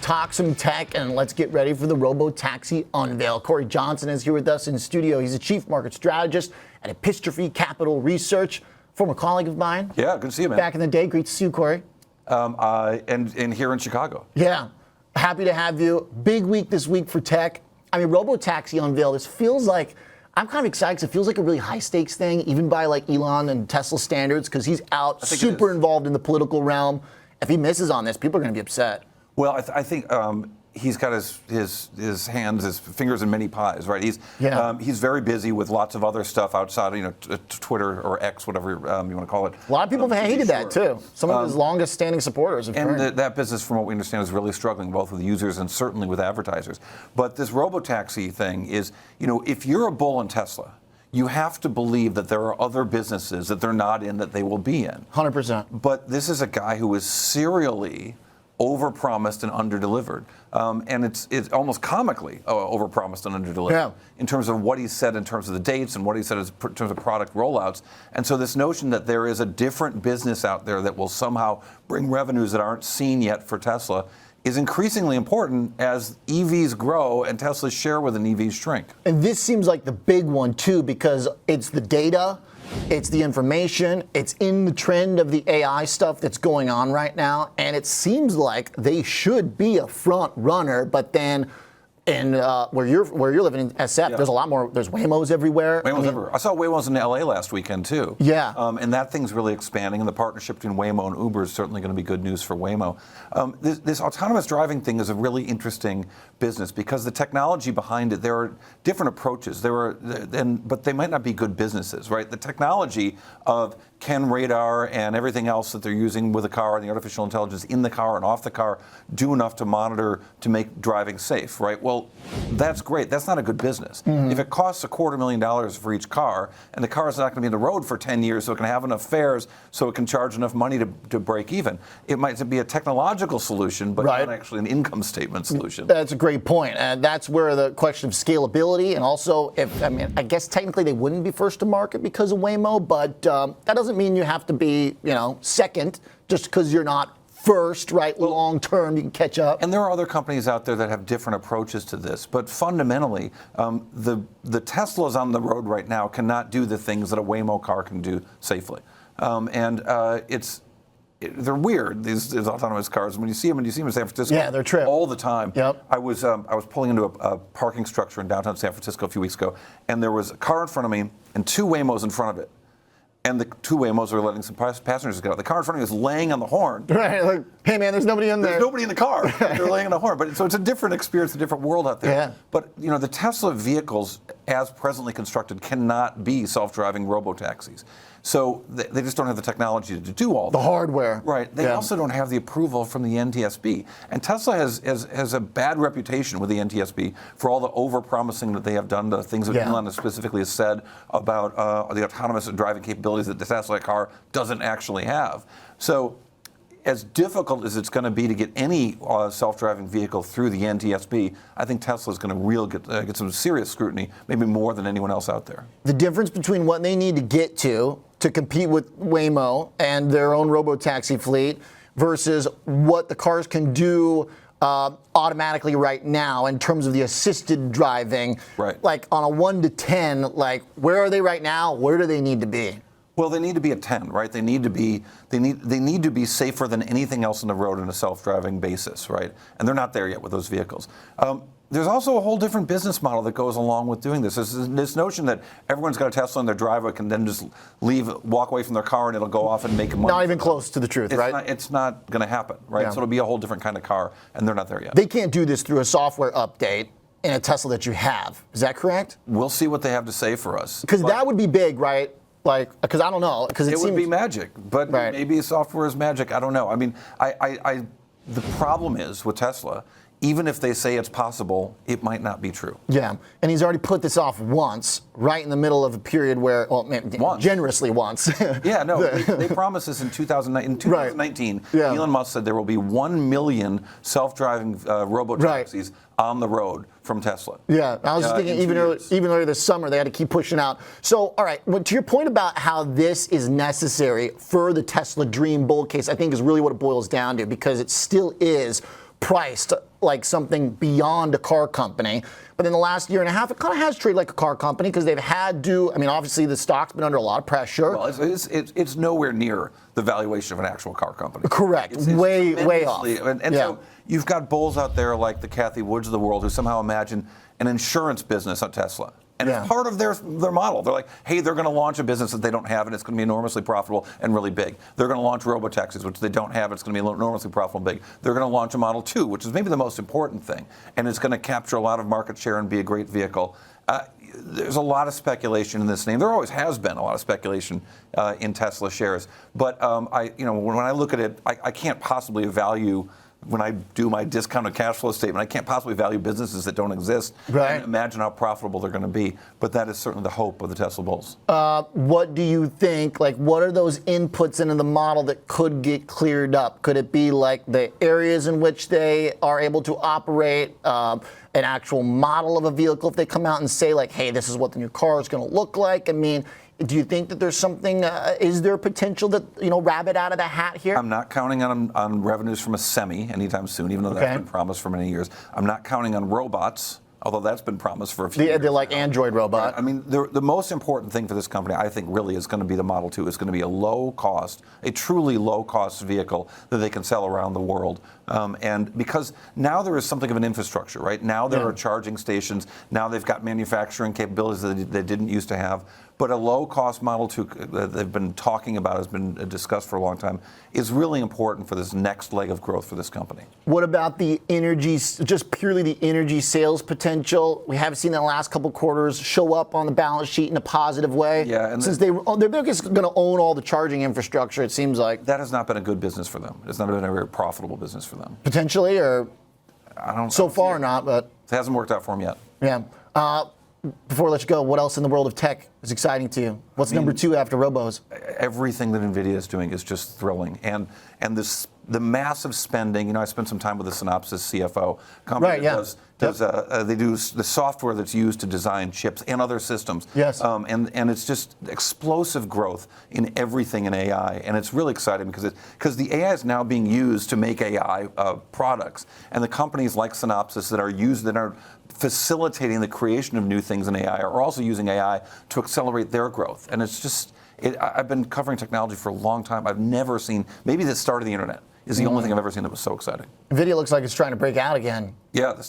talk some tech, and let's get ready for the Robotaxi unveil. Cory Johnson is here with us in studio. He's a chief market strategist at Epistrophe Capital Research, former colleague of mine. Yeah, good to see you, man. Back in the day. Great to see you, Cory. And here in Chicago. Yeah, happy to have you. Big week this week for tech. I mean, Robotaxi unveil. This feels like, I'm kind of excited because it feels like a really high stakes thing, even by like Elon and Tesla standards, because he's out super involved in the political realm. If he misses on this, people are going to be upset. Well, I think he's got his hands, his fingers in many pies, right? He's very busy with lots of other stuff outside of Twitter or X, whatever you want to call it. A lot of people have hated that too. Some of his longest standing supporters. That business, from what we understand, is really struggling both with users and certainly with advertisers. But this Robotaxi thing is, if you're a bull in Tesla, you have to believe that there are other businesses that they're not in that they will be in. 100%. But this is a guy who is serially overpromised and underdelivered, and it's almost comically overpromised and underdelivered in terms of what he said, in terms of the dates, and what he said in terms of product rollouts. And so this notion that there is a different business out there that will somehow bring revenues that aren't seen yet for Tesla is increasingly important as EVs grow and Tesla's share within EVs shrink. And this seems like the big one too, because it's the data, it's the information, it's in the trend of the AI stuff that's going on right now, and it seems like they should be a front runner, but then where you're living in SF, there's a lot more. There's Waymos everywhere. Everywhere. I saw Waymos in LA last weekend too. Yeah. And that thing's really expanding, and the partnership between Waymo and Uber is certainly going to be good news for Waymo. This autonomous driving thing is a really interesting business because the technology behind it, there are different approaches. But they might not be good businesses, right? The technology of can radar and everything else that they're using with the car and the artificial intelligence in the car and off the car do enough to monitor to make driving safe, right? Well, that's great. That's not a good business. Mm-hmm. If it costs $250,000 for each car and the car is not going to be on the road for 10 years so it can have enough fares so it can charge enough money to break even, it might be a technological solution, but not actually an income statement solution. That's a great point. And that's where the question of scalability, and also, I guess technically they wouldn't be first to market because of Waymo, but that doesn't mean you have to be, second just because you're not first, right? Well, long term, you can catch up. And there are other companies out there that have different approaches to this. But fundamentally, the Teslas on the road right now cannot do the things that a Waymo car can do safely. They're weird, these autonomous cars. When you see them in San Francisco, they're trip all the time. Yep. I was pulling into a parking structure in downtown San Francisco a few weeks ago, and there was a car in front of me and two Waymos in front of it. And the two Waymos were letting some passengers get out. The car in front of me was laying on the horn. Right, like, hey man, there's nobody in there. There's nobody in the car. They're laying on the horn. So it's a different experience, a different world out there. Yeah. But the Tesla vehicles, as presently constructed, cannot be self-driving robotaxis. So they just don't have the technology to do all that. The hardware. Right. They also don't have the approval from the NTSB. And Tesla has a bad reputation with the NTSB for all the over-promising that they have done, the things that Elon specifically has said about the autonomous driving capabilities that the Tesla car doesn't actually have. So as difficult as it's going to be to get any self-driving vehicle through the NTSB, I think Tesla is going to get some serious scrutiny, maybe more than anyone else out there. The difference between what they need to get to compete with Waymo and their own robotaxi fleet versus what the cars can do automatically right now in terms of the assisted driving. Right. Like on a 1 to 10, like where are they right now? Where do they need to be? Well, they need to be at 10, right? They need to be safer than anything else on the road on a self-driving basis, right? And they're not there yet with those vehicles. There's also a whole different business model that goes along with doing this. There's this notion that everyone's got a Tesla in their driveway can then just walk away from their car, and it'll go off and make money. Not even close to the truth, right? It's not going to happen, right? Yeah. So it'll be a whole different kind of car, and they're not there yet. They can't do this through a software update in a Tesla that you have. Is that correct? We'll see what they have to say for us. Because that would be big, right? Like, because I don't know. Because it would be magic, but maybe software is magic. I don't know. I mean, the problem is with Tesla, even if they say it's possible, it might not be true. Yeah, and he's already put this off once, right in the middle of a period where, generously once. Yeah, no, they promised this in 2019. In 2019, Elon Musk said there will be 1 million self-driving robotaxis on the road from Tesla. Yeah, I was just thinking even earlier this summer they had to keep pushing out. So, all right, to your point about how this is necessary for the Tesla Dream bull case, I think is really what it boils down to, because it still is priced like something beyond a car company. But in the last year and a half, it kind of has traded like a car company because they've had to, I mean, obviously the stock's been under a lot of pressure. Well, it's nowhere near the valuation of an actual car company. Correct. It's way off. And so you've got bulls out there like the Kathy Woods of the world who somehow imagine an insurance business on Tesla. And it's part of their model. They're like, hey, they're going to launch a business that they don't have, and it's going to be enormously profitable and really big. They're going to launch Robotaxis, which they don't have. It's going to be enormously profitable and big. They're going to launch a Model 2, which is maybe the most important thing, and it's going to capture a lot of market share and be a great vehicle. There's a lot of speculation in this name. There always has been a lot of speculation in Tesla shares. But when I look at it, I can't possibly value. When I do my discounted cash flow statement, I can't possibly value businesses that don't exist and imagine how profitable they're going to be. But that is certainly the hope of the Tesla bulls. What do you think, like what are those inputs into the model that could get cleared up? Could it be like the areas in which they are able to operate, an actual model of a vehicle if they come out and say like, hey, this is what the new car is going to look like? I mean, do you think that there's something, is there potential that, rabbit out of the hat here? I'm not counting on revenues from a semi anytime soon, even though that's been promised for many years. I'm not counting on robots, although that's been promised for a few years. They're like Android robot. Right. I mean, the most important thing for this company, I think, really is going to be the Model 2. It's going to be a truly low-cost vehicle that they can sell around the world. And because now there is something of an infrastructure, right? Now there are charging stations. Now they've got manufacturing capabilities that they didn't used to have. But a low-cost Model 2 that they've been talking about, has been discussed for a long time, is really important for this next leg of growth for this company. What about the energy, just purely the energy sales potential? We haven't seen that in the last couple quarters show up on the balance sheet in a positive way. Yeah, and since they're just going to own all the charging infrastructure, it seems like. That has not been a good business for them. It's not been a very profitable business for them. Potentially, or so far not, but it hasn't worked out for them yet. Yeah. Before I let you go, what else in the world of tech is exciting to you? What's number 2 after Robos? Everything that Nvidia is doing is just thrilling, and the massive spending. I spent some time with the Synopsys CFO company they do the software that's used to design chips and other systems. Yes. And it's just explosive growth in everything in AI, and it's really exciting because the AI is now being used to make AI products, and the companies like Synopsys that are facilitating the creation of new things in AI are also using AI to accelerate their growth. And it's just, I've been covering technology for a long time. I've never seen, maybe the start of the internet is the only thing I've ever seen that was so exciting. Nvidia looks like it's trying to break out again. Yeah,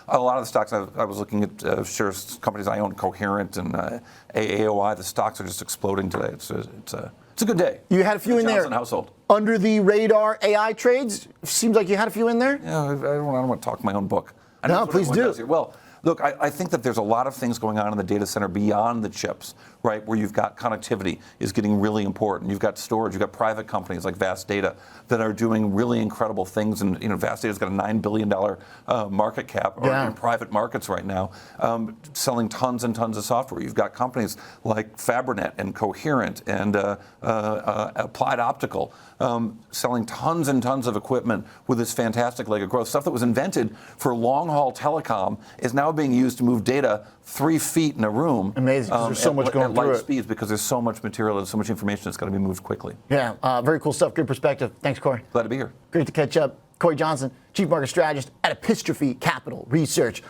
a lot of the stocks, I was looking at shares, companies I own, Coherent and AOI, the stocks are just exploding today. It's a good day. You had a few in there. Household. Under the radar AI trades, seems like you had a few in there? Yeah, I don't want to talk my own book. No, please do. Well, look, I think that there's a lot of things going on in the data center beyond the chips, right? Where you've got connectivity is getting really important. You've got storage. You've got private companies like Vast Data that are doing really incredible things. And Vast Data's got a $9 billion market cap in private markets right now, selling tons and tons of software. You've got companies like Fabrinet and Coherent and Applied Optical selling tons and tons of equipment with this fantastic leg of growth. Stuff that was invented for long-haul telecom is now being used to move data 3 feet in a room. Amazing, because there's so much going through it. At light speeds, because there's so much material and so much information that's got to be moved quickly. Yeah, very cool stuff. Good perspective. Thanks, Cory. Glad to be here. Great to catch up. Cory Johnson, Chief Market Strategist at Epistrophe Capital Research.